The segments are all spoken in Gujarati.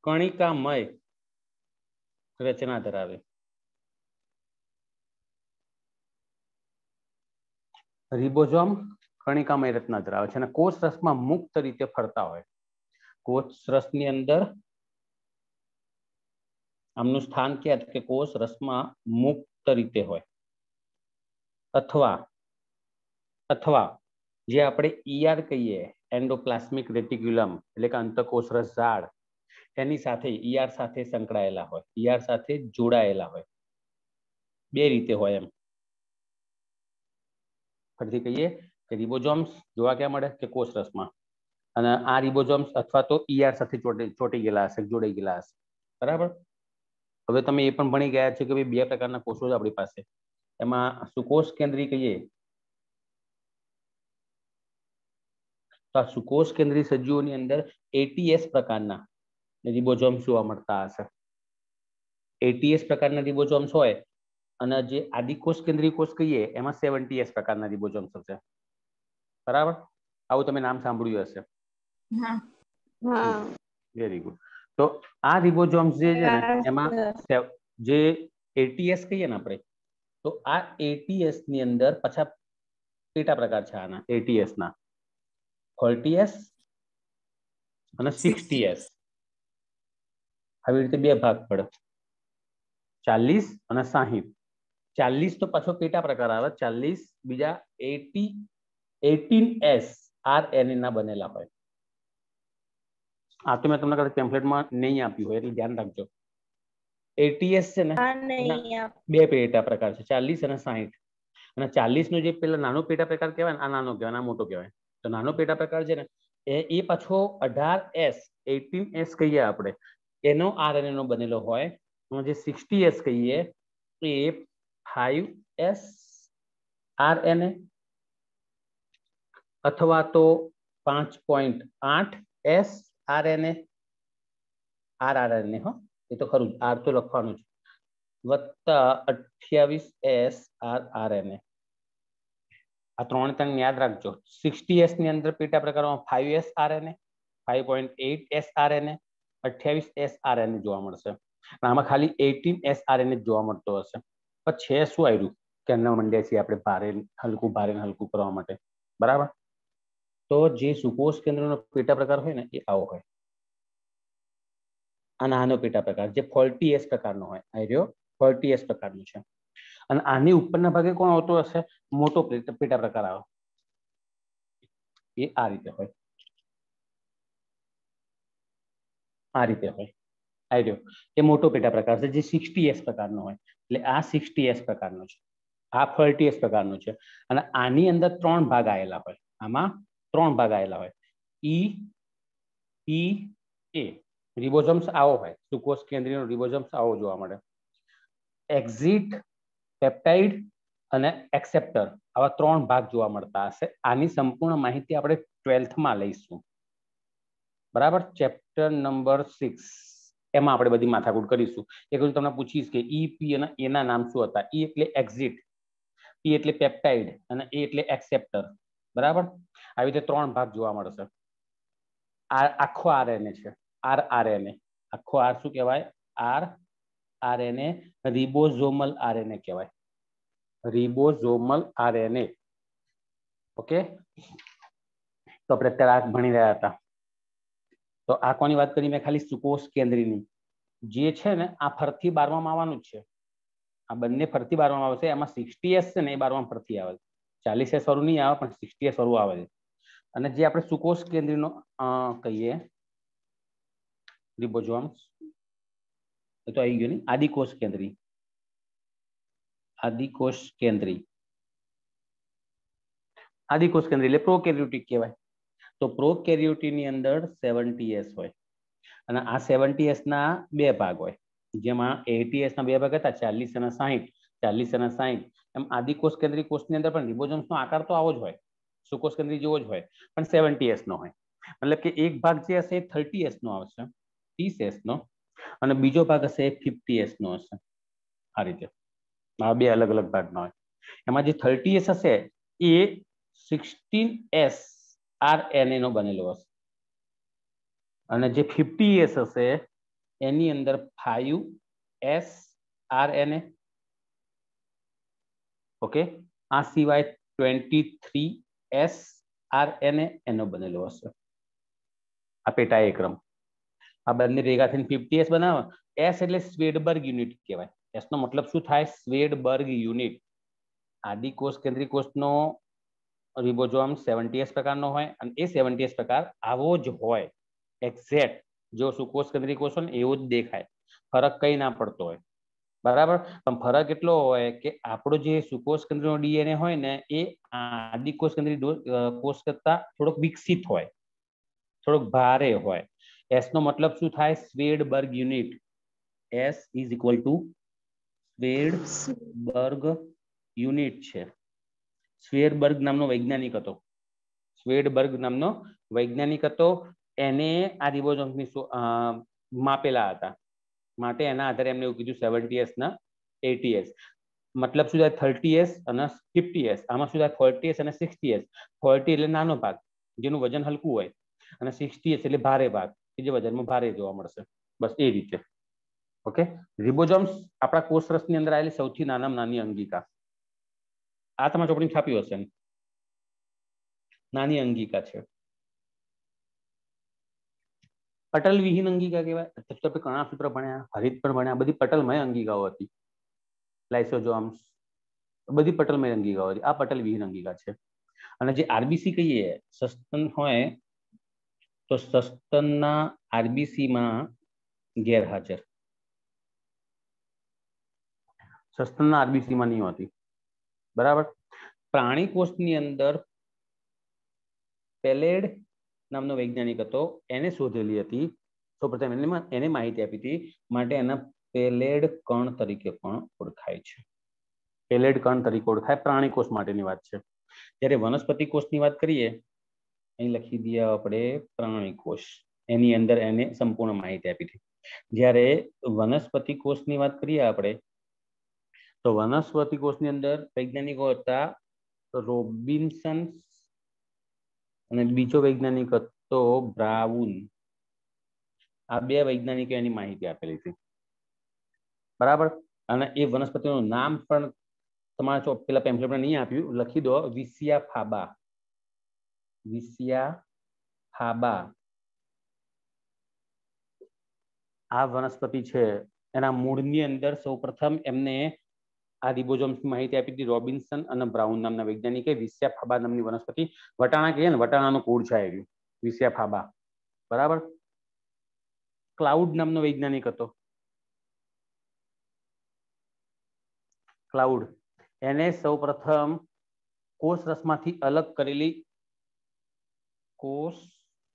કણિકામય રચના ધરાવે. રિબોઝોમ કણિકામય રચના ધરાવે છે અને કોષ રસમાં મુક્ત રીતે ફરતા હોય. કોષ રસની અંદર આમનું સ્થાન ક્યાં કે કોષ રસમાં મુક્ત રીતે હોય. અથવા જે આપણે ઈઆર કહીએ એન્ડોપ્લાસ્મિક રેટિક્યુલમ એટલે કે અંતઃકોષ રસ ઝાડ એની સાથે ઈઆર સાથે સંકળાયેલા હોય, ઈઆર સાથે જોડાયેલા હોય. બે રીતે હોય એમ. ફરીથી કહીએ કે રિબોઝોમ્સ જોવા ક્યાં મળે કે કોષ રસમાં, અને આ રિબોઝોમ્સ અથવા તો ઈઆર સાથે ચોંટી ગયેલા હશે, જોડાઈ ગયેલા હશે. બરાબર. હવે તમે એ પણ ભણી ગયા છે કે ભાઈ બે પ્રકારના કોષો છે આપણી પાસે. એમાં સુકોષ કેન્દ્રી કહીએ તો આ સુકોષ કેન્દ્રી સજીવોની અંદર એટીએસ પ્રકારના રિબોઝોમ્સ જોવા મળતા હશે. એટીએસ પ્રકારના રિબોઝોમ્સ હોય અને જે આદિકોષ કેન્દ્રીય કોષ કહીએ એમાં 70S પ્રકારના રિબોઝોમ્સ હશે. બરાબર. આવું તમે નામ સાંભળ્યું હશે. Very good. તો આ રિબોઝોમ્સ જે છે ને એમાં જે એટીએસ કહીએ ને આપણે, તો આ એટીએસ ની અંદર પાછા પેટા પ્રકાર છે આના એટીએસ ના. 40S અને 60S. આવી રીતે બે ભાગ પડે, 40 અને 60. 40 તો પાછો પેટા પ્રકાર આવે. 40 બીજા 18S RNA ના બનેલા હોય. આ તો મેં તમને કદાચ ટેમ્પલેટમાં નહીં આપ્યું હોય એટલે ધ્યાન રાખજો. એટીએસ છે ને બે પેટા પ્રકાર છે, 40 અને 60. અને 40 નો જે પેલા નાનો પેટા પ્રકાર કહેવાય ને, આ નાનો કહેવાય, આ મોટો કહેવાય. તો નાનો પેટા પ્રકાર છે ને એ પાછો 18S 18S કહીએ આપણે, એનો RNA નો બનેલો હોય. જે 60S કહીએ એ 5S RNA અથવા તો 5.8S RNA. RNA હો, એ તો ખરું, આર તો લખવાનું છે, વત્તા 28S RNA. આ ત્રણ યાદ રાખજો. 60S ની અંદર પેટા પ્રકારોમાં 5S RNA, 5.8S RNA, 28S RNA જોવા મળશે. આમાં ખાલી 18S RNA જોવા મળતો હશે. પણ છે શું આવ્યું કે એમના મંડ્યા છીએ આપણે ભારે હલકું કરવા માટે. બરાબર. તો જે સુકોષ કેન્દ્રનો પેટા પ્રકાર હોય ને એ આવો હોય. આ નાનો પેટા પ્રકાર જે 40S પ્રકારનો હોય, આ રહ્યો 40S પ્રકારનું છે. અને આની ઉપરના ભાગે કોણ આવતો હશે? મોટો પેટા પ્રકાર આવે. એ આ રીતે હોય, આ રીતે હોય. આ રહ્યો એ મોટો પેટા પ્રકાર છે જે 60S પ્રકારનો હોય. એટલે આ 60S પ્રકારનો છે, આ 40S પ્રકારનો છે. અને આની અંદર ત્રણ ભાગ આવેલા હોય. આમાં ત્રણ ભાગ આવેલા હોય. એ રિબોઝોમ્સ આવો હોય, સુકોષ કેન્દ્રીય રિબોઝોમ્સ આવો જોવા મળે. એક્ઝિટ, પેપ્ટાઇડ અને એક્સેપ્ટર, આવા ત્રણ ભાગ જોવા મળતા હશે. આની સંપૂર્ણ માહિતી આપણે 12th માં લઈશું. બરાબર. ચેપ્ટર નંબર 6 એમાં આપણે બધી માથાકૂટ કરીશું. એક વખત તમને પૂછીશ કે ઈ, પી અને એના નામ શું હતા. ઈ એટલે એક્ઝિટ, પી એટલે પેપ્ટાઇડ અને એ એટલે એક્સેપ્ટર. બરાબર. આવી રીતે ત્રણ ભાગ જોવા મળશે. આખો RNA છે, RNA આખો આર શું કહેવાય? RNA રિબોઝોમલ RNA કહેવાય. Ribosomal RNA. ઓકે. તો આપણે અત્યારે આ ભણી રહ્યા હતા. તો આ કોની વાત કરી મેં? ખાલી સુકોષ કેન્દ્રીની. જે છે ને આ ફરતી 12માં આવવાનું જ છે. આ બંને ફરતી 12માં આવશે. એમાં 60S છે ને એ 12માં ફરતી આવે છે. 40S વાળું નહીં આવે પણ 60S વાળું આવે છે. અને જે આપણે સુકોષ કેન્દ્રીનો કહીએ રિબોઝોમ્સ, એ તો આવી ગયું ને. આદિકોષ કેન્દ્રી, આદિકોષ કેન્દ્રી, આદિકોષ કેન્દ્રી એટલે પ્રોકેરિયોટિક કહેવાય. તો પ્રોકેરિયોટી ની અંદર 70S હોય. અને આ 70S ના બે ભાગ હોય, જેમાં 80S ના બે ભાગ હતા, 40 અને 60. 40 અને 60. એમ આદિકોષ કેન્દ્રી કોષની અંદર પણ રિબોઝોમ્સનો આકાર તો આવો જ હોય, સુકોષ કેન્દ્રી જેવો જ હોય, પણ 70S નો હોય. મતલબ કે એક ભાગ જે હશે એ 30S નો આવશે, 30S નો, અને બીજો ભાગ હશે એ 50S નો હશે. આ રીતે આ બે અલગ અલગ ભાગના હોય. એમાં જે 30S હશે એ 16S RNA નો બનેલો હશે. અને જે 50S હશે એની અંદર 5S-RNA. ઓકે, આ સિવાય 23S-RNA એનો બનેલો હશે. આ પેટા એકમ આ બંને ભેગા થઈને 50S બનાવે. S એટલે સ્વેડબર્ગ યુનિટ કહેવાય. S નો મતલબ શું થાય? Svedberg unit. આદિકોષ કેન્દ્રીય કોષનો રિબોઝોમ 70S પ્રકારનો હોય અને એ 70S પ્રકાર આવો જ હોય, એક્ઝેક્ટ જો સુકોષ કેન્દ્રીય કોષ હોય એવો જ દેખાય, ફરક કઈ ના પડતો હોય. બરાબર, પણ ફરક એટલો હોય કે આપણો જે સુકોષ કેન્દ્રનો ડીએનએ હોય ને એ આદિકોષ કેન્દ્રીય કોષ કરતા થોડોક વિકસિત હોય, થોડોક ભારે હોય. એસ નો મતલબ શું થાય? Svedberg unit. S is equal to Svedberg unit છે. સ્વેડબર્ગ નામનો વૈજ્ઞાનિક હતો. સ્વેડબર્ગ નામનો વૈજ્ઞાનિક હતો. એને આ રિબોઝોમ્સની માપેલા હતા, માટે એના આધારે એમને એવું કીધું 70S ના 80S. મતલબ શું થાય? 30S અને 50S. આમાં શું થાય? 40S અને 60S. 40 એટલે નાનો ભાગ જેનું વજન હલકું હોય અને 60S એટલે ભારે ભાગ કે જે વજનમાં ભારે જોવા મળશે. બસ એ રીતે. ઓકે, રિબોઝોમ્સ આપણા કોષ રસની અંદર આવેલી સૌથી નાનામાં નાની અંગિકા. આ તમારે ચોપડી છાપ્યું હશે, નાની અંગિકા છે. પટલ વિહીન અંગિકા કહેવાય. કણાસૂત્ર ભણ્યા, હરિત પણ ભણ્યા, બધી પટલમય અંગિકાઓ હતી. લાઇસોઝોમ્સ બધી પટલમય અંગિકાઓ હતી. આ પટલ વિહીન અંગિકા છે. અને જે આરબીસી કહીએ, સસ્તન હોય તો સસ્તનના આરબીસીમાં ગેરહાજર. સસ્તનના આરબીસીમાં નહીં હોતી. બરાબર. પ્રાણી કોષની અંદર પેલેડ નામનો વૈજ્ઞાનિક હતો, એને શોધેલી હતી. સૌપ્રથમ એને માહિતી આપી હતી, માટે એના પેલેડ કણ તરીકે પણ ઓળખાય છે. પેલેડ કણ તરીકે ઓળખાય. પ્રાણી કોષ માટેની વાત છે. જ્યારે વનસ્પતિ કોષની વાત કરીએ, અહીં લખી દઈએ આપણે પ્રાણી કોષ. એની અંદર એને સંપૂર્ણ માહિતી આપી હતી. જ્યારે વનસ્પતિ કોષની વાત કરીએ આપણે, તો વનસ્પતિ કોષની અંદર વૈજ્ઞાનિકો હતા રોબિન્સન અને બીજો વૈજ્ઞાનિક હતો બ્રાઉન. આ બે વૈજ્ઞાનિકો એની માહિતી આપેલી હતી. બરાબર. અને એ વનસ્પતિનું નામ પણ તમારે પેલા પેમ્ફલેટમાં નહીં આપ્યું, લખી દો વિસિયા ફાબા. વિસિયા ફાબા આ વનસ્પતિ છે. એના મૂળની અંદર સૌપ્રથમ એમને આ રિબોઝોમ્સની માહિતી આપી હતી રોબિન્સન અને બ્રાઉન નામના વૈજ્ઞાનિકે. વિસિયા ફાબા નામની વનસ્પતિ, વટાણા કહીએ ને, વટાણાનું કુળ છે આવ્યું, વિસિયા ફાબા. બરાબર. ક્લાઉડ નામનો વૈજ્ઞાનિક હતો. ક્લાઉડ એને સૌપ્રથમ કોષ રસમાંથી અલગ કરેલી કોષ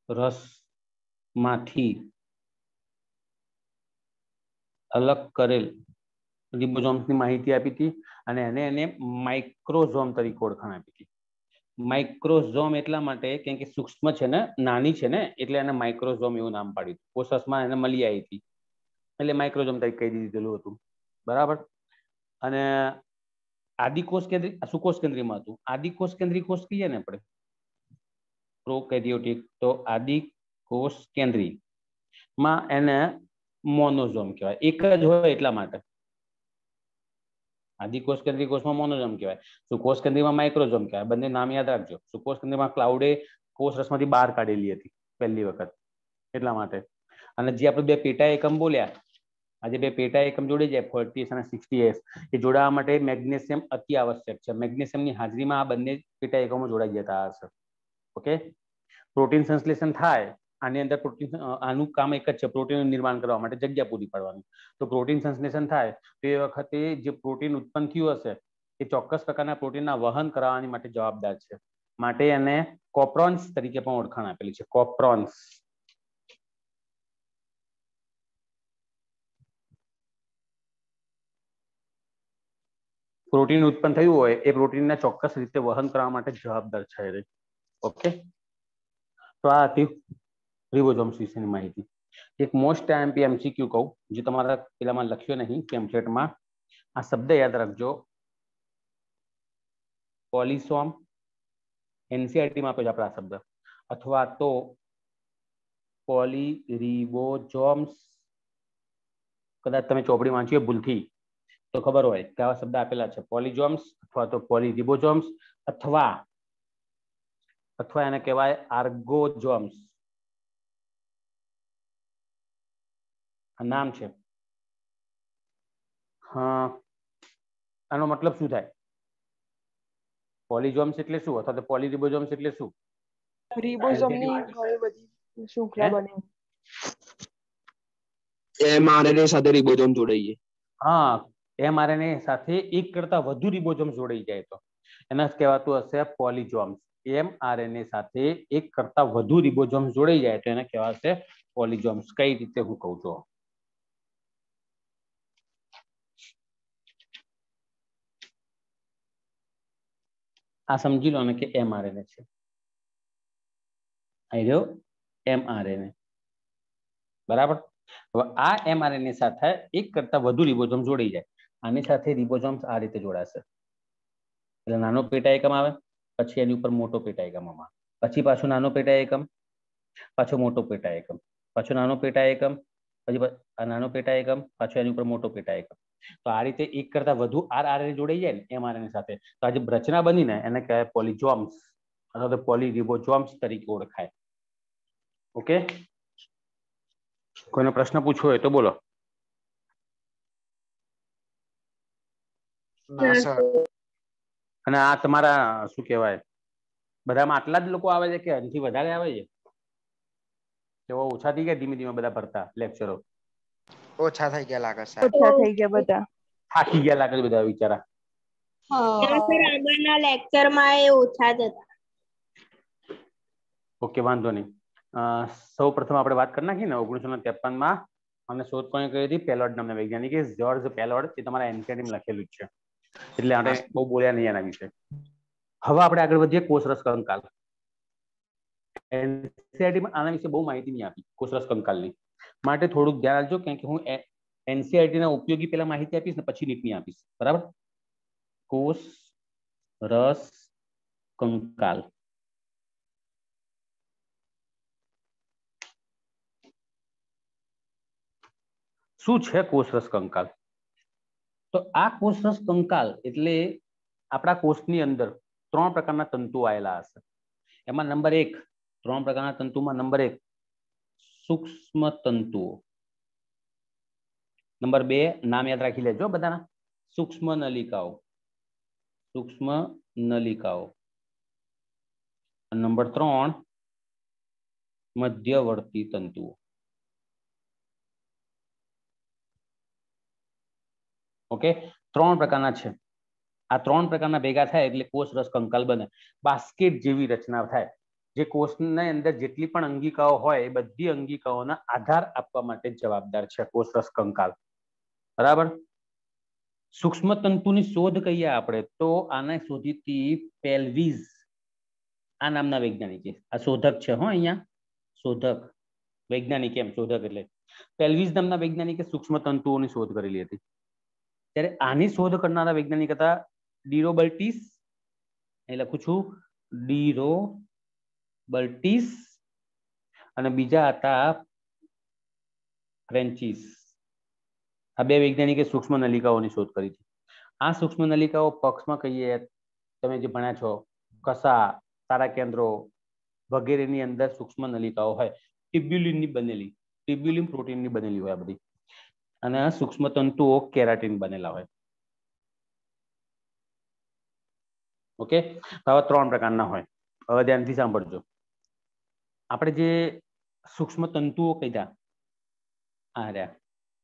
રસમાંથી અલગ કરેલ રિબોઝોમ્સની માહિતી આપી હતી અને એને માઇક્રોઝોમ તરીકે ઓળખાણ આપી હતી. માઇક્રોઝોમ એટલા માટે કેમ કે સૂક્ષ્મ છે ને, નાની છે ને, એટલે એને માઇક્રોઝોમ એવું નામ પાડ્યું. કોષ રસમાં એને મળી આવી હતી એટલે માઇક્રોઝોમ તરીકે કહી દીધેલું હતું. બરાબર. અને આદિકોષ કેન્દ્રીય સુકોષ કેન્દ્રીયમાં હતું. આદિકોષ કેન્દ્રીય કોષ કહીએ ને આપણે પ્રોકેરિયોટિક, તો આદિકોષ કેન્દ્રીય માં એને મોનોઝોમ કહેવાય. એક જ હોય એટલા માટે આદિકોષ કેન્દ્રીય કોષમાં મોનોઝોમ કહેવાય. સુકોષ કેન્દ્રીયમાં માઇક્રોઝોમ કહેવાય. બંને નામ યાદ રાખજો. સુકોષ કેન્દ્રીયમાં ક્લાઉડે કોષ રસમાંથી બહાર કાઢેલી હતી પહેલી વખત, એટલા માટે. અને જે આપણે બે પેટા એકમ બોલ્યા, આજે બે પેટા એકમ જોડી જાય 40S અને 60S, એ જોડાવા માટે મેગ્નેશિયમ અતિ આવશ્યક છે. મેગ્નેશિયમની હાજરીમાં આ બંને પેટા એકમો જોડાઈ જતા હશે. ઓકે. પ્રોટીન સંશ્લેષણ થાય આની અંદર. પ્રોટીન આનું કામ એક જ છે, પ્રોટીનનું નિર્માણ કરવા માટે જગ્યા પૂરી પાડવાની. તો પ્રોટીન સંશ્લેષણ થાય તો એ વખતે જે પ્રોટીન ઉત્પન્ન થયું હશે એ ચોક્કસ પ્રકારના પ્રોટીનના વહન કરાવવાની માટે જવાબદાર છે. માટે એને કોપ્રોન્સ તરીકે પણ ઓળખાણ આપેલી છે. કોપ્રોન્સ. પ્રોટીન ઉત્પન્ન થયું હોય એ પ્રોટીનને ચોક્કસ રીતે વહન કરવા માટે જવાબદાર છે. ઓકે. તો આ હતી રિબોઝોમ્સ વિશેની માહિતી. એક મોસ્ટ આઈએમપી એમસીક્યુ કહું, જે તમારા પેલામાં લખ્યો નહીં પેમ્ફલેટમાં. આ શબ્દ યાદ રાખજો, પોલિસોમ. એનસીઆરટીમાં આપ્યો છે આપણે આ શબ્દ. અથવા તો પોલીરિબોઝોમ્સ કદાચ તમે ચોપડી વાંચી હોય ભૂલથી તો ખબર હોય કે આવા શબ્દ આપેલા છે, પોલીજોમ્સ અથવા તો પોલીરિબોઝોમ્સ અથવા એને કહેવાય આર્ગોઝોમ્સ. આ નામ છે. હા, આનો મતલબ શું થાય? પોલીજોમ્સ એટલે શું અથવા તો પોલીરિબોઝોમ્સ એટલે શું? રિબોઝોમની ઘણી બધી શૃંખલા બને. એમઆરએનએ સાથે રિબોઝોમ જોડાઈ જાય. હા, એમઆરએનએ સાથે એક કરતા વધુ રિબોઝોમ્સ જોડાઈ જાય તો એને કહેવાતું હશે પોલીજોમ્સ. એમઆરએનએ સાથે એક કરતા વધુ રિબોઝોમ્સ જોડાઈ જાય તો એને કહેવાશે પોલીજોમ્સ. કઈ રીતે હું કહું છું? આ સમજી લો ને કે એમઆરએનએ છે. આઈ રહ્યો એમઆરએનએ, બરાબર. હવે આ એમઆરએનએ સાથે એક કરતા વધુ રિબોઝોમ જોડાઈ જાય. આની સાથે રિબોઝોમ્સ આ રીતે જોડાશે. એટલે નાનો પેટા એકમ આવે, પછી એની ઉપર મોટો પેટા એકમ આવે, પછી પાછું નાનો પેટા એકમ, પાછો મોટો પેટા એકમ, પાછો નાનો પેટા એકમ, પછી આ નાનો પેટા એકમ, પાછો એની ઉપર મોટો પેટા એકમ. તો આ રીતે એક કરતા વધુ આરઆરએનએ જોડાઈ જાય ને એમઆરએનએ સાથે તો આ જે રચના બની ને એને કહેવાય પોલીજોમ્સ અથવા તો પોલીરિબોઝોમ્સ તરીકે ઓળખાય. ઓકે, કોઈનો પ્રશ્ન પૂછવો હોય તો બોલો. અને આ તમારા શું કહેવાય, બધામાં આટલા જ લોકો આવે છે કે હજી વધારે આવે છે? તેઓ ઓછા થઈ ગયા ધીમે ધીમે બધા ભરતા લેક્ચરો? ઓછા થઈ ગયા લાગે છે. ઓછા થઈ ગયા બધા. થાકી ગયા લાગે છે બધા બિચારા. સર આગળના લેક્ચરમાં એ ઓછા જ હતા. ઓકે, વાંધો નહીં. સૌ પ્રથમ આપણે વાત કરી નાખી ને 1953માં અને શોધ કોણે કરી હતી? પેલોડ નામના વૈજ્ઞાનિકે, જ્યોર્જ પેલોડ. એ તમારા એનસીઈઆરટીમાં લખેલું જ છે એટલે આપણે બહુ બોલ્યા નહીં એના વિશે. હવે આપણે આગળ વધીએ કોષરસ કંકાલ. એનસીઈઆરટીમાં આના વિશે બહુ માહિતી નહીં આપી કોષરસ કંકાલની, માટે થોડુંક ધ્યાન આપજો કારણ કે હું એનસીઈઆરટીના ઉપયોગી પહેલા માહિતી આપીશ ને પછી નીટની આપીશ, બરાબર? કોષ રસ કંકાલ. શું છે કોષરસ કંકાલ? તો આ કોષરસ કંકાલ એટલે આપણા કોષની અંદર 3 પ્રકારના તંતુઓ આવેલા હશે. એમાં નંબર 1, 3 પ્રકારના તંતુમાં નંબર 1 સૂક્ષ્મ તંતુઓ. નંબર 2 નામ યાદ રાખી લેજો બધાના, સૂક્ષ્મ નલિકાઓ. સૂક્ષ્મ નલિકાઓ. નંબર 3 મધ્યવર્તી તંતુઓ. ઓકે, 3 પ્રકારના છે. આ 3 પ્રકારના ભેગા થાય એટલે કોષરસ કંકાલ બને. બાસ્કેટ જેવી રચના થાય. જે કોષની અંદર જેટલી પણ અંગિકાઓ હોય એ બધી અંગિકાઓના આધાર આપવા માટે જવાબદાર છે કોષરસ કંકાલ, બરાબર? સૂક્ષ્મ તંતુની શોધ કહીએ આપણે તો આને શોધી હતી પેલ્વીઝ આ નામના વૈજ્ઞાનિકે. આ શોધક છે હો, અહીંયા શોધક, વૈજ્ઞાનિક એમ, શોધક એટલે પેલ્વીઝ નામના વૈજ્ઞાનિકે સૂક્ષ્મ તંતુઓની શોધ કરેલી હતી. ત્યારે આની શોધ કરનારા વૈજ્ઞાનિક હતા ડીરોબર્ટીસ. એ લખું છું ડીરોબર્ટીસ, અને બીજા હતા ફ્રેન્ચિસ. આ 2 વૈજ્ઞાનિકે સૂક્ષ્મ નલિકાઓની શોધ કરી હતી. આ સૂક્ષ્મ નલિકાઓ પક્ષમાં કહીએ, તમે જે ભણ્યા છો કસા, તારા કેન્દ્રો વગેરેની અંદર સૂક્ષ્મ નલિકાઓ હોય. ટ્યુબ્યુલિનની બનેલી, ટ્યુબ્યુલિન પ્રોટીનની બનેલી હોય આ બધી. અને સૂક્ષ્મ તંતુઓ કેરાટીન બનેલા હોય. ઓકે, આવા 3 પ્રકારના હોય. હવે ધ્યાનથી સાંભળજો. આપણે જે સૂક્ષ્મ તંતુઓ કીધા આ રહ્યા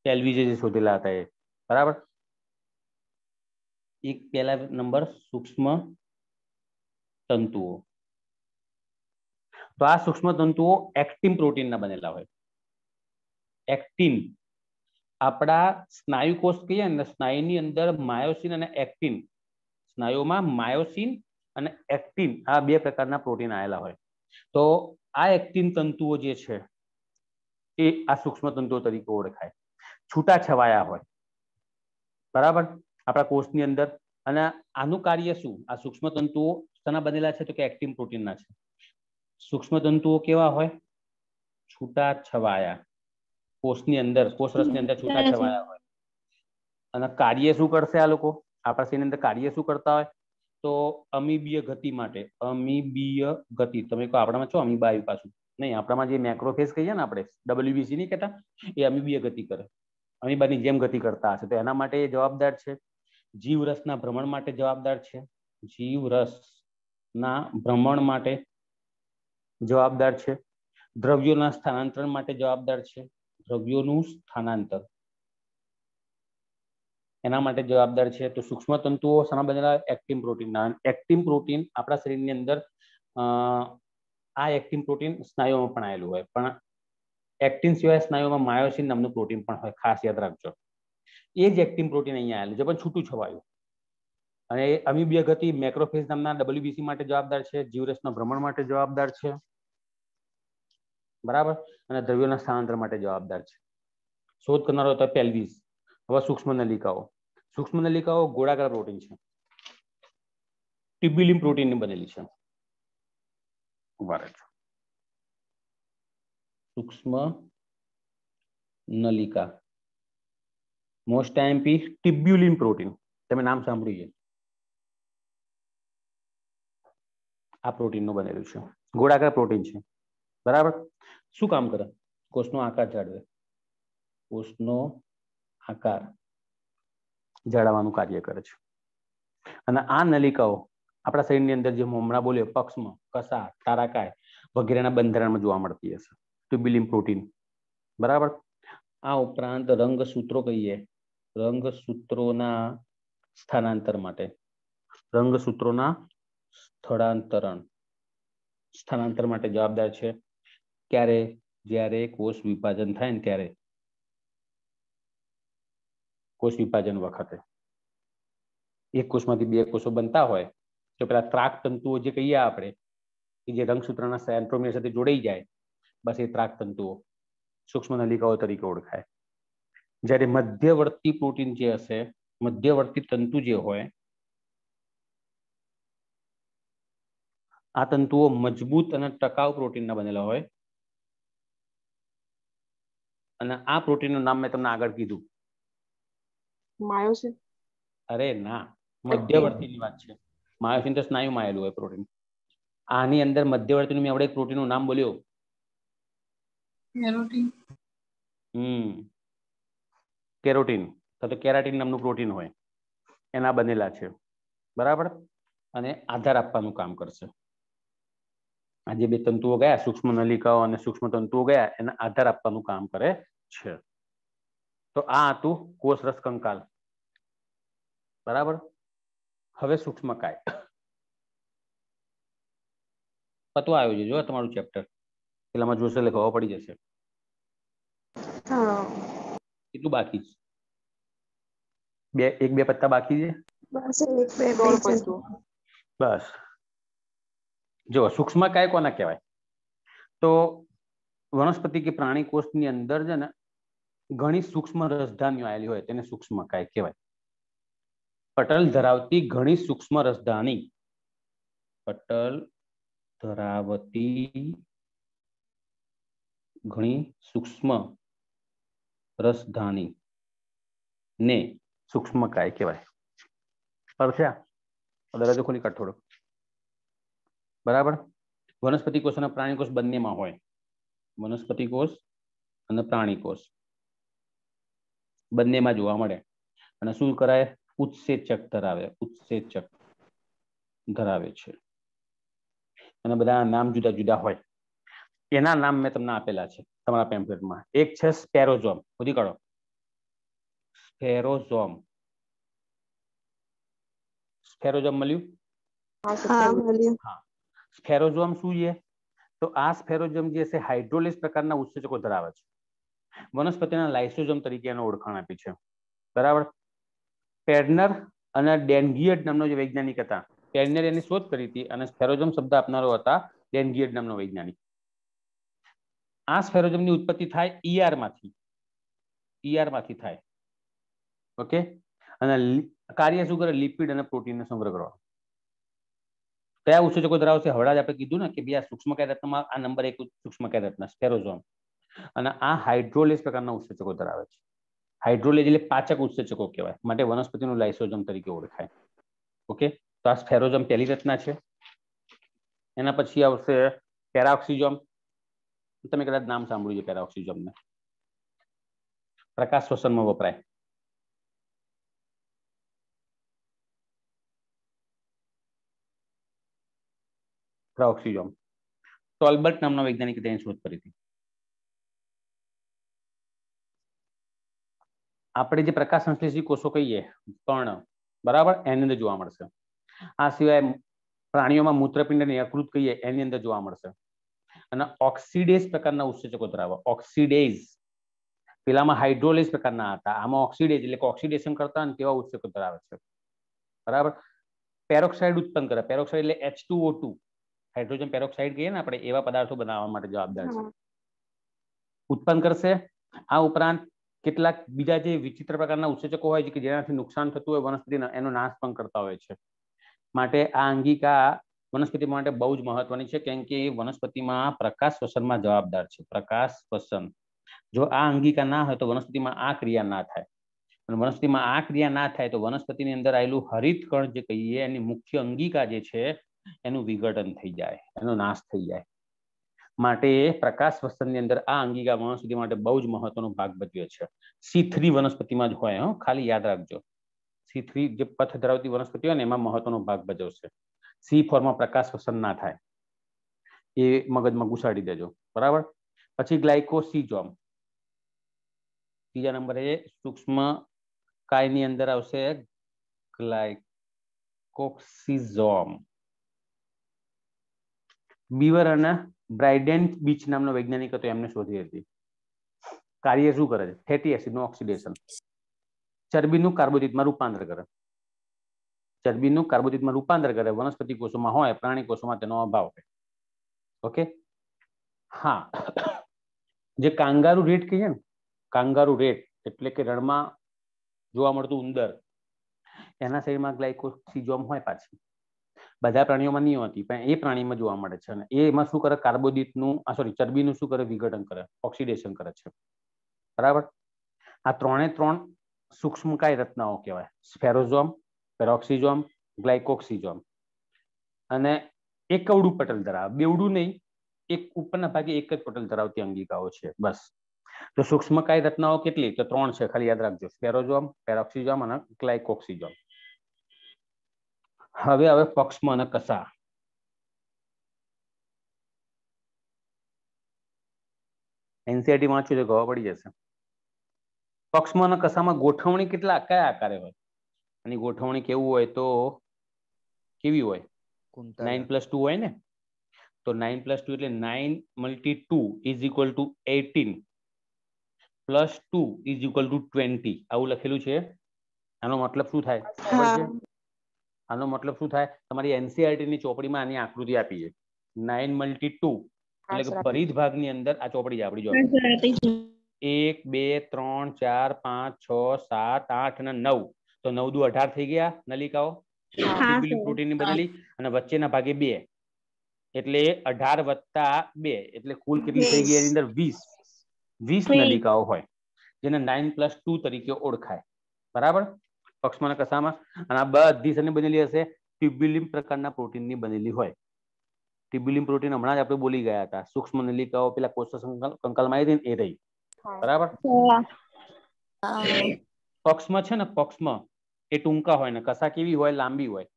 પેલ્વીઝે જે શોધેલા હતા એ, બરાબર? એક પહેલા નંબર સૂક્ષ્મ તંતુઓ. તો આ સૂક્ષ્મ તંતુઓ એક્ટિન પ્રોટીનના બનેલા હોય. એક્ટિન આપણા સ્નાયુ કોષ કહીએ ને, સ્નાયુની અંદર માયોસિન અને એક્ટિન, સ્નાયુમાં માયોસિન અને એક્ટિન આ 2 પ્રકારના પ્રોટીન આવેલા હોય. તો આ એક્ટિન તંતુઓ જે છે એ આ સૂક્ષ્મ તંતુઓ તરીકે ઓળખાય. છૂટા છવાયા હોય, બરાબર, આપણા કોષની અંદર. અને આનું કાર્ય શું? આ સૂક્ષ્મ તંતુઓ શાના બનેલા છે તો કે એક્ટિન પ્રોટીનના છે. સૂક્ષ્મ તંતુઓ કેવા હોય? છૂટા છવાયા કોષની અંદર કોષરસની અંદર છૂટા છવાયા હોય અને કાર્ય શું કરશે આ લોકો આપણા શરીરની અંદર કાર્ય શું કરતા હોય તો અમીબીય ગતિ માટે અમીબીય ગતિ તમે કહો આપણામાં છો અમીબા આવ્યું પાછું નહીં આપણામાં જે મેક્રોફેજ કહીએ ને આપણે ડબલ્યુબીસી નહીં કહેતા એ અમીબીય ગતિ કરે અમીબાની જેમ ગતિ કરતા હશે તો એના માટે એ જવાબદાર છે જીવરસના ભ્રમણ માટે જવાબદાર છે જીવરસના ભ્રમણ માટે જવાબદાર છે દ્રવ્યોના સ્થાનાંતરણ માટે જવાબદાર છે દ્રવ્યોનું સ્થાનાંતર એના માટે જવાબદાર છે તો સૂક્ષ્મ તંતુઓ શાના બનેલા એક્ટિન પ્રોટીનના એક્ટિન પ્રોટીન આપણા શરીરની અંદર આ એક્ટિન પ્રોટીન સ્નાયુઓમાં પણ આવેલું હોય પણ એક્ટિન સિવાય સ્નાયુઓમાં માયોસિન નામનું પ્રોટીન પણ હોય ખાસ યાદ રાખજો એ જ એક્ટિન પ્રોટીન અહીંયા આવેલું છે પણ છૂટું છવાયું અને અમીબીય ગતિ મેક્રોફેજ નામના ડબલ્યુબીસી માટે જવાબદાર છે જીવરસના ભ્રમણ માટે જવાબદાર છે બરાબર અને દ્રવ્યોના સ્થાનાંતર માટે જવાબદાર છે શોધ કરનારો હતો પેલ્વિસ હવે સૂક્ષ્મ નલિકાઓ ગોળાકાર પ્રોટીન છે ટ્યુબ્યુલિન પ્રોટીનની બનેલી છે સૂક્ષ્મ નલિકા મોસ્ટ આઈએમપી ટ્યુબ્યુલિન પ્રોટીન તમે નામ સાંભળ્યું છે આ પ્રોટીનનું બનેલું છે ગોળાકાર પ્રોટીન છે બરાબર શું કામ કરે કોષનો આકાર જાળવે કોષનો આકાર જાળવવાનું કાર્ય કરે છે અને આ નલિકાઓ આપણા શરીરની અંદર જે હમણાં બોલ્યો પક્ષમાં કસા તારાકાય વગેરેના બંધારણમાં જોવા મળતી હશે ટ્યુબ્યુલિન પ્રોટીન બરાબર આ ઉપરાંત રંગસૂત્રો કહીએ રંગસૂત્રોના સ્થાનાંતર માટે રંગસૂત્રોના સ્થાનાંતર માટે જવાબદાર છે ક્યારે જ્યારે કોષ વિભાજન થાય ને ત્યારે કોષ વિભાજન વખતે એક કોષમાંથી બે કોષો બનતા હોય તો પેલા ત્રાક તંતુઓ જે કહીએ આપણે કે જે રંગસૂત્રના સેન્ટ્રોમિયર સાથે જોડાઈ જાય બસ એ ત્રાક તંતુઓ સૂક્ષ્મ નલિકાઓ તરીકે ઓળખાય જ્યારે મધ્યવર્તી પ્રોટીન જે હશે મધ્યવર્તી તંતુ જે હોય આ તંતુઓ મજબૂત અને ટકાઉ પ્રોટીનના બનેલા હોય અને આ પ્રોટીનનું નામ મેં તમને આગળ કીધું માયોસિન અરે ના મધ્યવર્તીની વાત છે માયોસિન તો સ્નાયુમાં આવેલું હોય પ્રોટીન આની અંદર મધ્યવર્તીનું મેં આપણે એક પ્રોટીનનું નામ બોલ્યો કેરોટીન તો કેરાટીન નામનું પ્રોટીન હોય એના બનેલા છે બરાબર અને આધાર આપવાનું કામ કરશે આ જે બે તંતુઓ ગયા સૂક્ષ્મ નલિકાઓ અને સૂક્ષ્મ તંતુઓ ગયા એના આધાર આપવાનું કામ કરે છે તો આ હતું કોષરસ કંકાલ બરાબર હવે સૂક્ષ્મકાય પતવા આવ્યું છે જો તમારું ચેપ્ટર પેલામાં જોશે એટલે ખબર પડી જશે કેટલું બાકી છે એક બે પત્તા બાકી છે બસ જો સૂક્ષ્મકાય કોના કહેવાય તો વનસ્પતિ કે પ્રાણી કોષની અંદર છે ને ઘણી સૂક્ષ્મ રસધાનીઓ આવેલી હોય તેને સૂક્ષ્મકાય કહેવાય પટલ ધરાવતી ઘણી સૂક્ષ્મ રસધાની પટલ ધરાવતી ઘણી સૂક્ષ્મ રસધાની ને સૂક્ષ્મકાય કહેવાય પરખ્યા દરવાજો ખોલી કાઢ થોડો બરાબર વનસ્પતિ કોષ અને પ્રાણી કોષ બંનેમાં હોય વનસ્પતિ કોષ અને પ્રાણી કોષ બંનેમાં જોવા મળે અને શું કરાય ઉત્સેચક ધરાવે છે અને બધા નામ જુદા જુદા હોય એના નામ મેં તમને આપેલા છે તમારા પેમ્ફલેટમાં એક છે સ્પેરોઝોમ શોધી કાઢો સ્પેરોઝોમ મળ્યું હા સ્પેરોઝોમ શું છે તો આ સ્પેરોઝોમ જે છે હાઇડ્રોલિસ પ્રકારના ઉત્સેચકો ધરાવે છે વનસ્પતિના લાઇસોઝોમ તરીકે એનો ઓળખાણ આપી છે બરાબર પેર્નર અને ડેનગિયટ નામનો જે વૈજ્ઞાનિક હતા પેર્નર એની શોધ કરી હતી અને સ્પેરોઝોમ શબ્દ આપનારો હતા ડેનગિયટ નામનો વૈજ્ઞાનિક આ સ્પેરોઝોમની ઉત્પત્તિ થાય ઈઆર માંથી થાય ઓકે અને કાર્ય શું કરે લિપિડ અને પ્રોટીનનો સંગ્રહ કરવાનો કયા ઉત્સેચકો ધરાવશે હમણાં જ આપણે કીધું ને કે બે સૂક્ષ્મકાય રત્નમાં આ નંબર 1 સૂક્ષ્મકાય રત્ન સ્પેરોઝોમ અને આ હાઇડ્રોલેઝ પ્રકારના ઉત્સેચકો ધરાવે છે. હાઇડ્રોલેઝ એટલે પાચક ઉત્સેચકો કહેવાય, માટે વનસ્પતિનું લાઇસોઝોમ તરીકે ઓળખાય. ઓકે, તો આ સ્ફેરોઝોમ પહેલી રચના છે. એના પછી આવશે પેરાઓક્સિઝોમ. તમે કદાચ નામ સાંભળ્યું છે પેરાઓક્સિઝોમને. પ્રકાશ શ્વસનમાં વપરાય. પેરાઓક્સિઝોમ ટોલ્બર્ટ નામના વૈજ્ઞાનિકે તેની શોધ કરી હતી. આપણે જે પ્રકાશ સંશ્લેષી કોષો કહીએ પર્ણ, બરાબર, એની અંદર જોવા મળશે. આ સિવાય પ્રાણીઓમાં મૂત્રપિંડને યકૃત કહીએ એની અંદર જોવા મળશે. અને ઓક્સિડેઝ પ્રકારના ઉત્સેચકો ધરાવે. ઓક્સિડેઝ પેલામાં હાઇડ્રોલેઝ પ્રકારના હતા, આમાં ઓક્સિડેઝ એટલે ઓક્સિડેશન કરતા અને તેવા ઉત્સેચકો ધરાવે છે. બરાબર. પેરોક્સાઇડ ઉત્પન્ન કરે. પેરોક્સાઇડ એટલે H2O2, હાઇડ્રોજન પેરોક્સાઇડ કહીએ ને આપણે, એવા પદાર્થો બનાવવા માટે જવાબદાર છે. ઉત્પન્ન કરશે. આ ઉપરાંત કેટલાક બીજા જે વિચિત્ર પ્રકારના ઉત્સેચકો હોય છે કે જેનાથી નુકસાન થતું હોય વનસ્પતિને, એનો નાશ પણ કરતા હોય છે. માટે આ અંગિકા વનસ્પતિ માટે બહુ જ મહત્વની છે, કેમ કે વનસ્પતિમાં પ્રકાશ શ્વસનમાં જવાબદાર છે. પ્રકાશ શ્વસન, જો આ અંગિકા ના હોય તો વનસ્પતિમાં આ ક્રિયા ના થાય. અને વનસ્પતિમાં આ ક્રિયા ના થાય તો વનસ્પતિની અંદર આવેલું હરિત કણ જે કહીએ એની મુખ્ય અંગિકા જે છે એનું વિઘટન થઈ જાય, એનો નાશ થઈ જાય. માટે પ્રકાશ શ્વસનની અંદર આ અંગિકા વનસ્પતિ માટે બહુ જ મહત્વનો ભાગ ભજવે છે. C3 વનસ્પતિમાં જ હોય, ખાલી યાદ રાખજો. C3 જે પથ ધરાવતી વનસ્પતિ હોય ને એમાં મહત્વનો ભાગ ભજવશે. C4 માં પ્રકાશ શ્વસન ના થાય, એ મગજમાં ઘુસાડી દેજો. બરાબર. પછી ગ્લાયકોસિઝોમ, ત્રીજા નંબરે સૂક્ષ્મ કાયની અંદર આવશે ગ્લાયકોસિઝોમ. બીવર અને બ્રાઇડેન્ટ બીચ નામનો વૈજ્ઞાનિક હતો, એમને શોધી હતી. કાર્ય શું કરે છે? Fatty એસિડનું oxidation. ચરબીનું કાર્બોદિતમાં રૂપાંતર કરે. ચરબીનું કાર્બોદિતમાં રૂપાંતર કરે. વનસ્પતિ કોષોમાં હોય, પ્રાણી કોષોમાં તેનો અભાવ હોય. ઓકે. હા, જે કાંગારુ રેટ કહીએ ને, કાંગારુ રેટ એટલે કે રણમાં જોવા મળતું ઉંદર, એના શરીરમાં ગ્લાયકોસિઝોમ હોય. પાછી બધા પ્રાણીઓમાં નહીં હોતી, પણ એ પ્રાણીમાં જોવા મળે છે. અને એમાં શું કરે? કાર્બોદિતનું ચરબીનું શું કરે? વિઘટન કરે, ઓક્સિડેશન કરે છે. બરાબર. આ ત્રણે ત્રણ સૂક્ષ્મકાય રચનાઓ કહેવાય. સ્ફેરોઝોમ, પેરોક્સિઝોમ, ગ્લાયકોસિઝોમ. અને એક કવડું પટલ ધરાવે, બેવડું નહીં, એક ઉપરના ભાગે એક જ પટલ ધરાવતી અંગિકાઓ છે. બસ. તો સૂક્ષ્મકાય રચનાઓ કેટલી? તો 3 છે, ખાલી યાદ રાખજો. સ્ફેરોઝોમ, પેરોક્સિઝોમ અને ગ્લાયકોસિઝોમ. હવે પક્ષમ અને કસા. એનસીઆરટી વાંચ્યું તો ખબર પડી જશે. પક્ષમ અને કસામાં ગોઠવણી કયા આકારે હોય? અને ગોઠવણી કેવું હોય તો કેવી હોય? 9+2 હોય ને, તો 9+2 એટલે 9 × 2 = 18 +2 = 20. આવું લખેલું છે. આનો મતલબ શું થાય? આનો મતલબ શું થાય? તમારી એનસીઆરટી ની ચોપડીમાં આની આકૃતિ આપી છે. 9 × 2 એટલે કે પરિઘ ભાગની અંદર આ ચોપડી આપણી જો 1 2 3 4 5 6 7 8 અને 9, તો 9 દુ 18 થઈ ગયા નલિકાઓ. ટ્યુબ્યુલિન પ્રોટીનની બનેલી, અને વચ્ચેના ભાગે 2 એટલે 18 + 2 એટલે કુલ કેટલી થઈ ગઈ? એની અંદર 20 નલિકાઓ હોય, જેને 9+2 તરીકે ઓળખાય. બરાબર. પક્ષમાં કસામાં. અને આ બધી શેની બનેલી હશે? ટ્યુબ્યુલિન પ્રકારના પ્રોટીનની બનેલી હોય. ટ્યુબ્યુલિન પ્રોટીન હમણાં જ આપણે બોલી ગયા હતા. સૂક્ષ્મ નલિકાઓ પેલા કોષ કંકાલમાં આવી હતી ને, એ રહી. બરાબર. પક્ષમાં છે ને, પક્ષમાં એ ટૂંકા હોય ને કસા કેવી હોય? લાંબી હોય.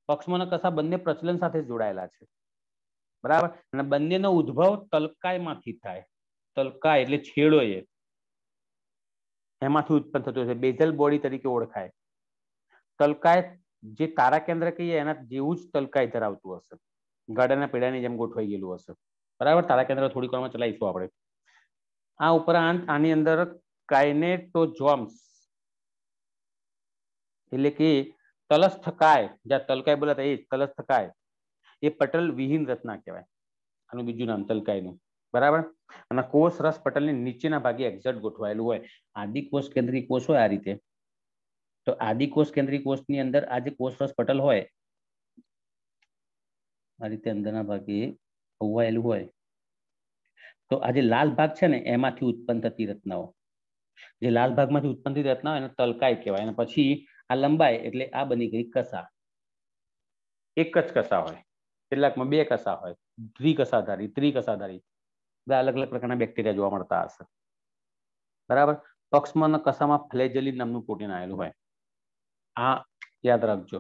પક્ષમાં અને કસા બંને પ્રચલન સાથે જોડાયેલા છે. બરાબર. અને બંનેનો ઉદ્ભવ તલકાયમાંથી થાય. તલકાય એટલે છેડો, એમાંથી ઉત્પન્ન થતું હશે. બેઝલ બોડી તરીકે ઓળખાય. તલકાય જે તારા કેન્દ્ર કહીએ એના જેવું જ તલકાય ધરાવતું હશે. ગાડાના પેડાની જેમ ગોઠવાઈ ગયેલું હશે. બરાબર. તારા કેન્દ્ર થોડીક વારમાં ચલાવીશું આપણે. આ ઉપરાંત આની અંદર કાઇનેટોઝોમ્સ એટલે કે તલસ્થકાય, જ્યાં તલકાય બોલાતા એ તલસ્થકાય, એ પટલ વિહીન રચના કહેવાય. આનું બીજું નામ તલકાયનું. બરાબર. અને કોષ રસ પટલની નીચેના ભાગે એક્ઝેક્ટ ગોઠવાયેલું હોય. આદિકોષ કેન્દ્રીય કોષ હોય આ રીતે. તો આદિકોષ કેન્દ્રીય કોષની અંદર આ જે કોષ રસ પટલ હોય આ રીતે અંદરના ભાગે ખોવાયેલું હોય. તો આ જે લાલ ભાગ છે ને એમાંથી ઉત્પન્ન થતી રચનાઓ, જે લાલ ભાગમાંથી ઉત્પન્ન થતી રચનાઓ એને તલકાય કહેવાય. અને પછી આ લંબાઈ એટલે આ બની ગઈ કસા. એક જ કસા હોય, કેટલાકમાં બે કસા હોય, દ્વિકસાધારી, ત્રિકસાધારી, બધા અલગ અલગ પ્રકારના બેક્ટેરિયા જોવા મળતા હશે. બરાબર. પક્ષમાં અને કસામાં ફ્લેજેલિન નામનું પ્રોટીન આવેલું હોય. આ યાદ રાખજો,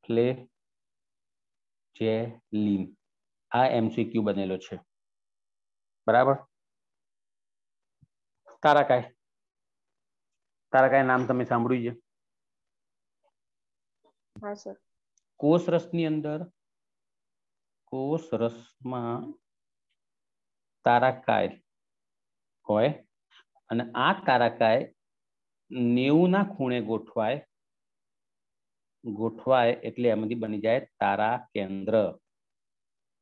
ફ્લેજેલિન. આ MCQ બનેલો છે. બરાબર. તારાકાય, તારાકાય નામ તમે સાંભળ્યું છે? હા સર. કોષ રસની અંદર, કોષ રસમાં તારાકાય હોય અને આ તારાકાય 90 ના ખૂણે ગોઠવાય એટલે એમાંથી બની જાય તારા કેન્દ્ર.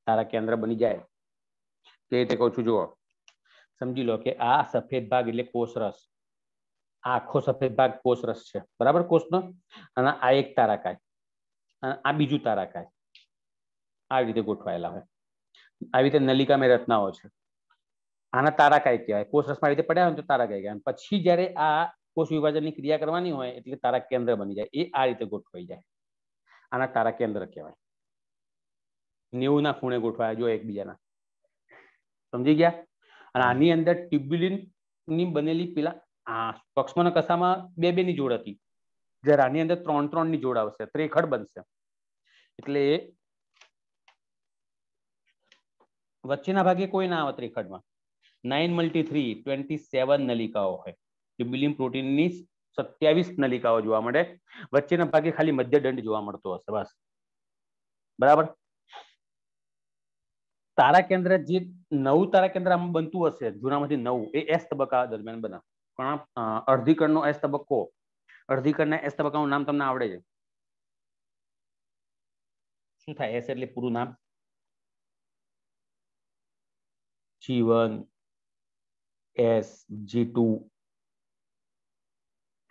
તારા કેન્દ્ર બની જાય. તે રીતે કહું છું, જુઓ સમજી લો કે આ સફેદ ભાગ એટલે કોષ રસ. આ આખો સફેદ ભાગ કોષ રસ છે, બરાબર, કોષનો. અને આ એક તારાકાય અને આ બીજું તારાકાય આવી રીતે ગોઠવાયેલા હોય. આવી રીતે નલિકામાં રચનાઓ છે. આના તારાકાય કહેવાય. કોષ રસમાં આવી રીતે પડ્યા હોય તો તારાકાય કહેવાય. પછી જ્યારે આ કોષ વિભાજનની ક્રિયા કરવાની હોય એટલે તારા કેન્દ્ર બની જાય. એ આ રીતે ગોઠવાઈ જાય. આના તારા કેન્દ્ર કહેવાય. 90 ના ખૂણે ગોઠવાય જો એકબીજાના. સમજી ગયા? અને આની અંદર ટ્યુબ્યુલિન ની બનેલી પેલા પક્ષમાં કસામાં બે ની જોડ હતી, જ્યારે આની અંદર 3 ની જોડ આવશે, ત્રિખડ બનશે. એટલે વચ્ચેના ભાગે કોઈ ના આવે ત્રિખડમાં. 9 × 3 27 નલિકાઓ હોય. ટ્યુબ્યુલિન પ્રોટીનની 27 નલિકાઓ જોવા મળે. વચ્ચેના ભાગે ખાલી મધ્યદંડ જોવા મળતો હશે, બસ. બરાબર. તારા કેન્દ્ર જે 9 તારા કેન્દ્ર આમાં બનતું હશે, જૂનામાંથી 9, એ S તબક્કા દરમિયાન બને. પણ અર્ધીકરણનો S તબક્કો, અર્ધીકરણના S તબક્કાનું નામ તમને આવડે છે? શું થાય? S એટલે પૂરું નામ? G1, S, G2,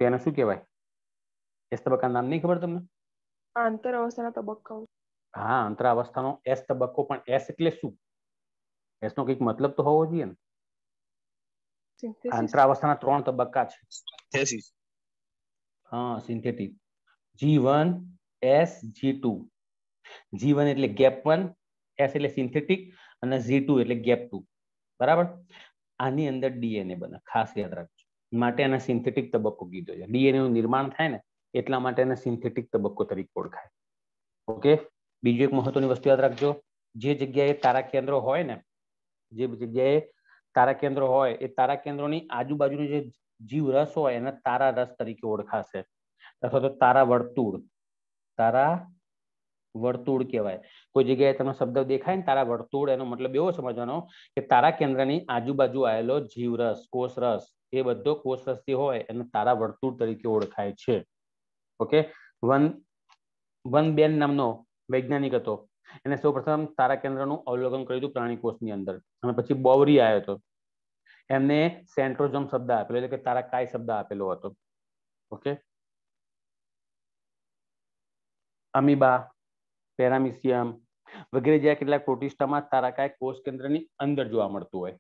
તેને શું કહેવાય? S તબક્કાનું નામ નહીં ખબર તમને? આંતર અવસ્થાના તબક્કાઓ. હા, અંતરાવસ્થાનો S તબક્કો. પણ S એટલે શું? S નો કંઈક મતલબ તો હોવો જોઈએ ને. સિન્થેસિસ. અંતરાવસ્થાના 3 તબક્કા છે. હા, synthetic. G1, S, G2. G1 એટલે ગેપ 1, S એટલે સિન્થેટિક અને G2 એટલે ગેપ 2. બરાબર. આની અંદર DNA બને, ખાસ યાદ રાખજો. માટે એને સિન્થેટિક તબક્કો કીધો છે. DNA નું નિર્માણ થાય ને એટલા માટે એને સિન્થેટિક તબક્કો તરીકે ઓળખાય. ઓકે. બીજું એક મહત્વની વસ્તુ યાદ રાખજો, જે જગ્યાએ તારા કેન્દ્રો હોય ને, જે જગ્યાએ તારા કેન્દ્રો હોય એ તારા કેન્દ્રોની આજુબાજુનો જે જીવ રસ હોય એને તારા રસ તરીકે ઓળખાશે, અથવા તો તારા વર્તુળ. તારા વર્તુળ કહેવાય. કોઈ જગ્યાએ તમને શબ્દ દેખાય ને તારા વર્તુળ, એનો મતલબ એવો સમજવાનો કે તારા કેન્દ્રની આજુબાજુ આવેલો જીવરસ, કોષ રસ, એ બધો કોષ રસ જે હોય એને તારા વર્તુળ તરીકે ઓળખાય છે. ઓકે. વન બેન નામનો વૈજ્ઞાનિક હતો. એને સૌપ્રથમ તારા કેન્દ્રનું અવલોકન કર્યું હતું પ્રાણી કોષની અંદર. અને પછી બોવરી આવ્યો હતો. એમને સેન્ટ્રોઝોમ શબ્દ આપેલો, એટલે કે તારાકાય શબ્દ આપેલો હતો. ઓકે. અમીબા, પેરામિસિયમ વગેરે જેવા કેટલાક પ્રોટિસ્ટામાં તારાકાય કોષ કેન્દ્રની અંદર જોવા મળતું હોય.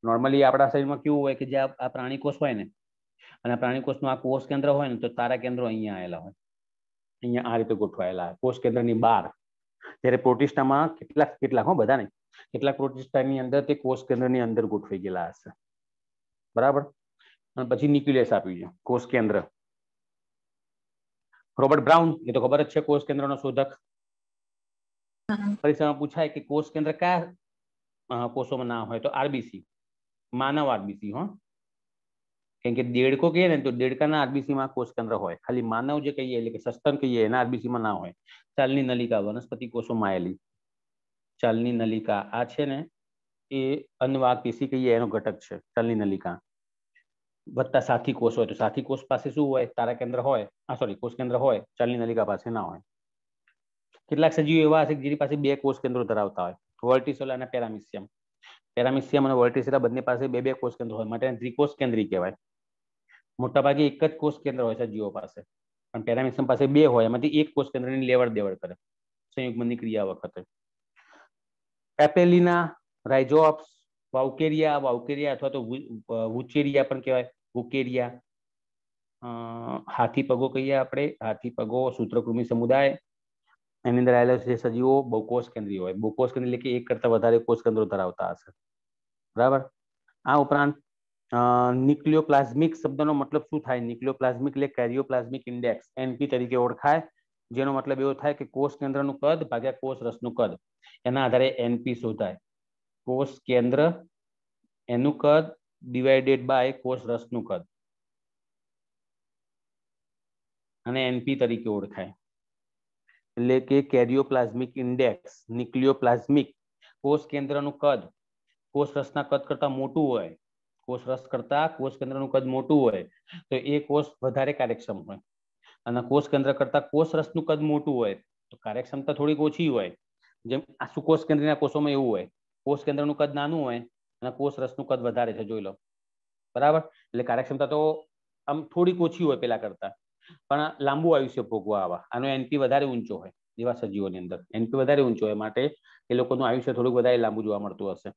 નોર્મલી આપણા શરીરમાં કેવું હોય કે જે આ પ્રાણી કોષ હોય ને, અને પ્રાણી કોષનું આ કોષ કેન્દ્ર હોય ને, તો તારા કેન્દ્રો અહીંયા આવેલા હોય, અહીંયા આ રીતે ગોઠવાયેલા હોય કોષ કેન્દ્રની બહાર. જ્યારે પ્રોટિસ્ટામાં કેટલાક બધા નહીં, કેટલાક પ્રોટિસ્ટાની અંદર તે કોષ કેન્દ્રની અંદર ગોઠવાઈ ગયેલા હશે. બરાબર. અને પછી ન્યુક્લિયસ આપ્યું છે, કોષ કેન્દ્ર. રોબર્ટ બ્રાઉન, એ તો ખબર જ છે, કોષ કેન્દ્રનો શોધક. પરીક્ષામાં પૂછાય કે કોષ કેન્દ્ર કયા કોષોમાં ના હોય, તો RBC, માનવ RBC. કેમ કે દેડકો કહીએ ને તો દેડકાના RBC માં કોષ કેન્દ્ર હોય. ખાલી માનવ જે કહીએ એટલે કે સસ્તન કહીએ એના RBC માં ના હોય. ચાલની નલિકા, વનસ્પતિ કોષોમાં આવેલી ચાલની નલિકા આ છે ને, એ અન્નવાહક પેશી કહીએ એનો ઘટક છે ચાલની નલિકા. વત્તા સાથી કોષ હોય તો સાથી કોષ પાસે શું હોય? તારા કેન્દ્ર હોય. કોષ કેન્દ્ર હોય, ચાલની નલિકા પાસે ના હોય. કેટલાક સજીવો એવા હશે જેની પાસે 2 કોષ કેન્દ્રો ધરાવતા હોય, વર્ટિસોલા અને પેરામિસિયમ. પેરામિસિયમ અને વર્ટિસોલા બંને પાસે 2 કોષ કેન્દ્રો હોય, માટે ત્રિકોષ કેન્દ્રી કહેવાય. મોટાભાગે એક જ કોષ કેન્દ્ર હોય સજીવો પાસે, પણ પેરામિસિયમ પાસે 2 હોય, એમાંથી એક કોષ કેન્દ્રની લેવડ દેવડ કરે સંયુગ્મનની ક્રિયા વખતે. એપેલિના રાઇઝોપ્સ, વાઉકેરિયા, વાઉકેરિયા અથવા તો વુચેરિયા પણ કહેવાય, વુકેરિયા. હાથી પગો કહીએ આપણે, હાથી પગો સૂત્રકૃમિ સમુદાય. એની અંદર આવેલા છે સજીવો બહુકોષ કેન્દ્રીય હોય. બહુકોષ કેન્દ્રી એટલે કે એક કરતા વધારે કોષ કેન્દ્રો ધરાવતા હશે. બરાબર. આ ઉપરાંત ન્યુક્લિયોપ્લાઝમિક શબ્દનો મતલબ શું થાય? ન્યુક્લિયોપ્લાઝમિક એટલે કેરિયોપ્લાઝમિક ઇન્ડેક્સ, એનપી તરીકે ઓળખાય, જેનો મતલબ એવો થાય કે કોષ કેન્દ્રનું કદ ભાગ્યા કોષ રસનું કદ, એના આધારે એનપી શોધાય. કોષ કેન્દ્ર એનું કદ ડિવાઇડેડ બાય કોષ રસનું કદ, અને એનપી તરીકે ઓળખાય. એટલે કે કેરિયોપ્લાઝમિક ઇન્ડેક્સ, ન્યુક્લિયોપ્લાઝમિક, કોષ કેન્દ્રનું કદ કોષ રસના કદ કરતા મોટું હોય, કોષ રસ કરતા કોષ કેન્દ્રનું કદ મોટું હોય તો એ કોષ વધારે કાર્યક્ષમ હોય, અને કોષ કેન્દ્ર કરતા કોષ રસનું કદ મોટું હોય તો કાર્યક્ષમતા થોડીક ઓછી હોય. જેમ આ સુકોષ કેન્દ્રના કોષોમાં એવું હોય, કોષ કેન્દ્રનું કદ નાનું હોય અને કોષ રસનું કદ વધારે છે, જોઈ લો. બરાબર. એટલે કાર્યક્ષમતા તો આમ થોડીક ઓછી હોય પેલા કરતા, પણ લાંબુ આયુષ્ય ભોગવા આવા. આનો એનપી વધારે ઊંચો હોય, એવા સજીવોની અંદર એનપી વધારે ઊંચો હોય, માટે એ લોકોનું આયુષ્ય થોડુંક વધારે લાંબુ જોવા મળતું હશે.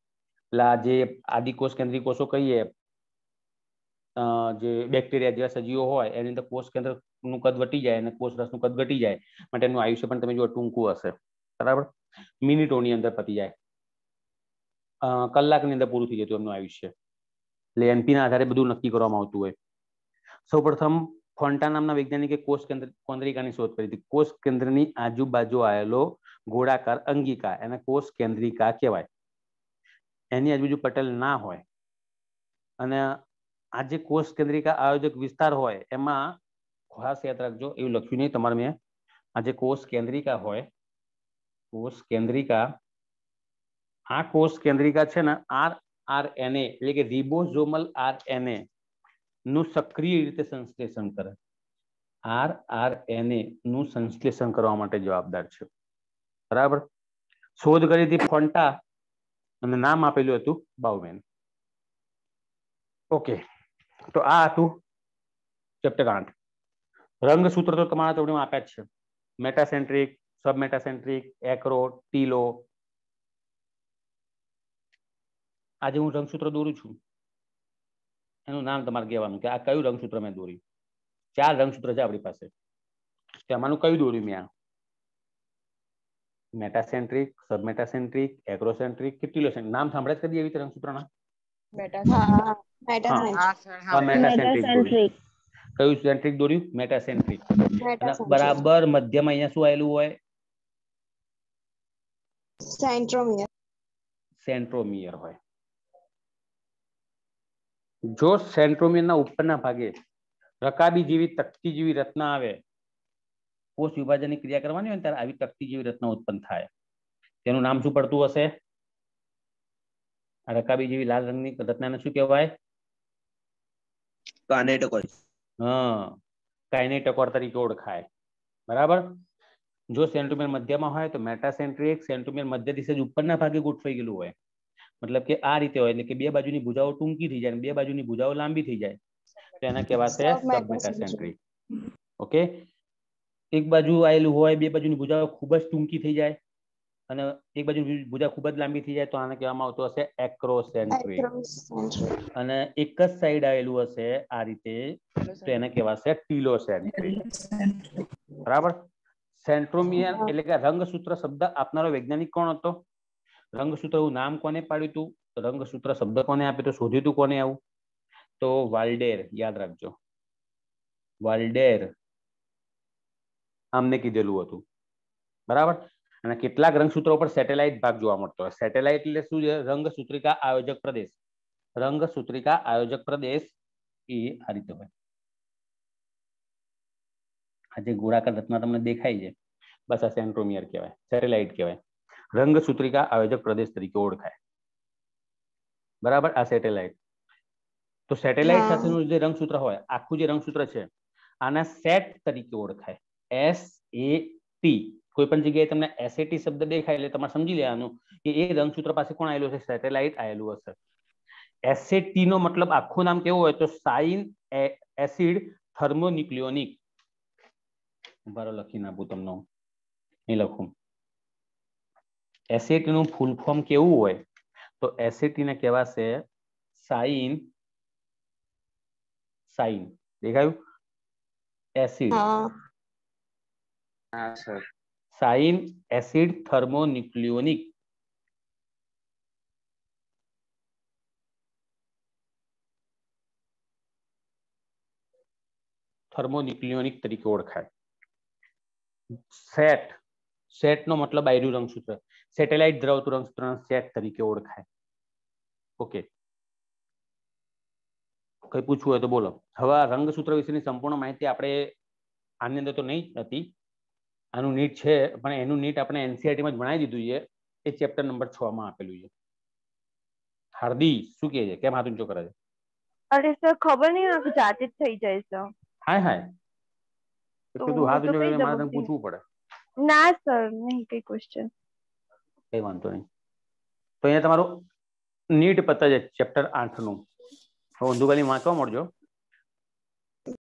એટલે આ જે આદિકોષ કેન્દ્રીય કોષો કહીએ, જે બેક્ટેરિયા જેવા સજીવો હોય એની અંદર કોષ કેન્દ્રનું કદ વટી જાય અને કોષ રસનું કદ ઘટી જાય, માટે એનું આયુષ્ય પણ તમે જો ટૂંકું હશે. બરાબર. મિનિટોની અંદર પતી જાય, કલાકની અંદર પૂરું થઈ જતું એમનું આયુષ્ય. એટલે એનપી ના આધારે બધું નક્કી કરવામાં આવતું હોય. સૌપ્રથમ ફોન્ટા નામના વૈજ્ઞાનિકે કોષ કેન્દ્રિકાની શોધ કરી હતી. કોષ કેન્દ્રની આજુબાજુ આવેલો ગોળાકાર અંગિકા એને કોષ કેન્દ્રિકા કહેવાય. એની આજુબાજુ પટેલ ના હોય, અને આ જે કોષ કેન્દ્રિકા આયોજક વિસ્તાર હોય એમાં ખાસ યાદ રાખજો, એવું લખ્યું નહીં તમારે મેં, આ જે કોષ કેન્દ્રિકા હોય, કોષ કેન્દ્રિકા, આ કોષ કેન્દ્રિકા છે ને આરઆરએનએ એટલે કે રિબોઝોમલ આરએનએ નું સક્રિય રીતે સંશ્લેષણ કરે. આરઆરએનએ નું સંશ્લેષણ કરવા માટે જવાબદાર છે. બરાબર. શોધ કરી હતી ફોન્ટા અને નામ આપેલું હતું બાઉમેન. ઓકે, તો આ હતું ચેપ્ટર 8. રંગસૂત્ર તો તમારા થોડી આપ્યા જ છે, મેટાસેન્ટ્રિક, સબમેટાસેન્ટ્રિક, એક્રો, ટીલો. આજે હું રંગસૂત્ર દોરું છું, એનું નામ તમારે કહેવાનું કે આ કયું રંગસૂત્ર મેં દોર્યું. 4 રંગસૂત્ર છે આપણી પાસે, તેમાંનું કયું દોર્યું મેં? આ મેટાસેન્ટ્રિક, સબમેટાસેન્ટ્રિક, એક્રોસેન્ટ્રિક કે ટીલોસેન્ટ્રિક? નામ સાંભળ્યા જ કદી એવી રીતે રંગસૂત્રના? મેટાસેન્ટ્રિક દોર્યું. કયું સેન્ટ્રિક દોર્યું? મેટાસેન્ટ્રિક. અને બરાબર મધ્યમાં અહીંયા શું આવેલું હોય? સેન્ટ્રોમિયર. સેન્ટ્રોમિયર હોય. જો સેન્ટ્રોમિયરના ઉપરના ભાગે રકાબી જેવી તકતી જેવી રચના આવે, કોષ વિભાજનની ક્રિયા કરવાની હોય ત્યારે આવી તકતી જેવી રચના ઉત્પન્ન થાય. તેનું નામ શું પડતું હશે? રકાબી જેવી લાલ રંગની રચનાને શું કહેવાય? કાનેટોકોર. કાઇનેટોકોર તરીકે ઓળખાય. બરાબર. જો સેન્ટ્રોમિયર મધ્યમાં હોય તો મેટાસેન્ટ્રિક. સેન્ટ્રોમિયર મધ્યથી સહેજ ઉપરના ભાગે ગોઠવાઈ ગયેલું હોય, મતલબ કે આ રીતે હોય, એટલે કે બે બાજુની ભુજાઓ ટૂંકી થઈ જાય અને બે બાજુની ભુજાઓ લાંબી થઈ જાય, તો એને કહેવાશે સબમેટાસેન્ટ્રિક. ઓકે. એક બાજુ આવેલું હોય, બે બાજુની ભુજાઓ ખૂબ જ ટૂંકી થઈ જાય અને એક બાજુ ભુજા ખૂબ જ લાંબી થઈ જાય, તો આને કહેવામાં આવતું હશે એક્રોસેન્ટ્રિક. અને એક જ સાઈડ આવેલું હશે આ રીતે, તો એને કહેવાશે ટીલોસેન્ટ્રિક. બરાબર. સેન્ટ્રોમિયર એટલે કે રંગસૂત્ર શબ્દ આપનારો વૈજ્ઞાનિક કોણ હતો? રંગસૂત્ર નામ કોને પાડ્યું હતું? રંગસૂત્ર શબ્દ કોને આપ્યો તો? શોધ્યું હતું કોને આવું? તો વાલ્ડેર. યાદ રાખજો, વાલ્ડેર આમને કીધેલું હતું. બરાબર. અને કેટલાક રંગસૂત્રો પર સેટેલાઇટ ભાગ જોવા મળતો હોય. સેટેલાઇટ એટલે શું છે? રંગસૂત્રિકા આયોજક પ્રદેશ. રંગસૂત્રિકા આયોજક પ્રદેશ એ આ રીતે હોય. આ જે ગોળાકાર રચના તમને દેખાય છે, બસ આ સેન્ટ્રોમિયર કહેવાય, સેટેલાઇટ કહેવાય. રંગસૂત્રિકા આયોજક પ્રદેશ તરીકે ઓળખાય. બરાબર. આ સેટેલાઇટ. તો સેટેલાઇટ સાથેનું જે રંગસૂત્ર હોય, આખું જે રંગસૂત્ર છે, આના સેટ તરીકે ઓળખાય. SAT. કોઈ પણ જગ્યાએ તમને SAT શબ્દ દેખાય એટલે તમારે સમજી લેવાનું કે એ રંગસૂત્ર પાસે કોણ આવેલું છે? સેટેલાઇટ આવેલું હશે. SAT નો મતલબ આખું નામ કેવું હોય તો સાઇન એસિડ થર્મોન્યુક્લિયોનિક. બરાબર લખીને આપું તમને, નહીં લખું. SAT નું ફૂલ ફોર્મ કેવું હોય તો એસિટી ને કહેવાશે સાઇન સાઇન દેખાયું એસિડ હા સર સાઇન એસિડ થર્મોન્યુક્લિયોનિક થર્મોન્યુક્લિયોનિક તરીકે ઓળખાય સેટ સેટ નો મતલબ આયર્યું રંગસૂત્ર સેટેલાઇટ ધરાવતું રંગસૂત્ર સેટ તરીકે ઓળખાય ઓકે કઈ પૂછવું હોય તો બોલો હવે આ રંગસૂત્ર વિશેની સંપૂર્ણ માહિતી આપણે આની અંદર તો નહીં હતી આનું નીટ છે પણ એનું નીટ આપણે એનસીઈઆરટી માં જ ભણાવી દીધું છે એ ચેપ્ટર નંબર 6 માં આપેલું છે હાર્દી શું કહે છે કેમ હાથ ઊંચો કરે છે અરે સર ખબર નહીં આખું જાતે જ થઈ જાય છે હાય હાય તો એટલું તું હાથ હું તો ઊંચો કરે કઈ મારે તને જવાબ પૂછવું પડે ના સર નહીં કઈ ક્વેશ્ચન કઈ વાંધો નહીં તો અહીંયા તમારું નીટ પતે છે ચેપ્ટર 8 નું ઊંધું ખાલી વાંચવા મળજો